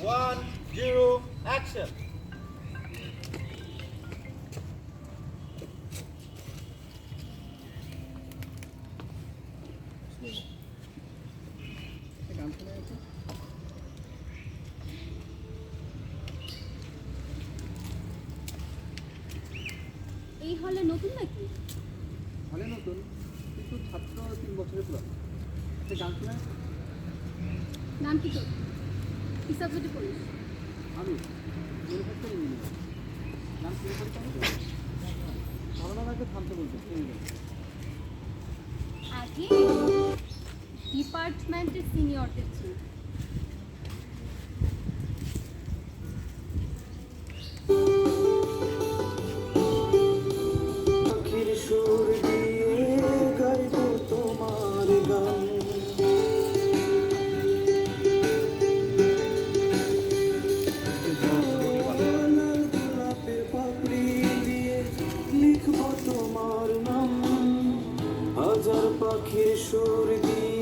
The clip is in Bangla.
1, 0, action. এই হলে নতুন নাকি? হলে নতুন, কিন্তু ছাত্র 3 বছরের পুরানো। একটা গান শোনায়? নাম কি তোর? কি সাবজেক্টে পড়িস? আমি ম্যানুফ্যাকচারিং ইঞ্জিনিয়ার। গান শুরু করতে হবে? ধারণার আগে থামতে বলতে আগে ডিপার্টমেন্টের সিনিয়রদের ছিল। পাখির সুর দিয়ে গাইব তোমার গান, লাল গোলাপের পাপড়ি দিয়ে লিখব তোমার নাম, হাজার পাখির সুর দিয়ে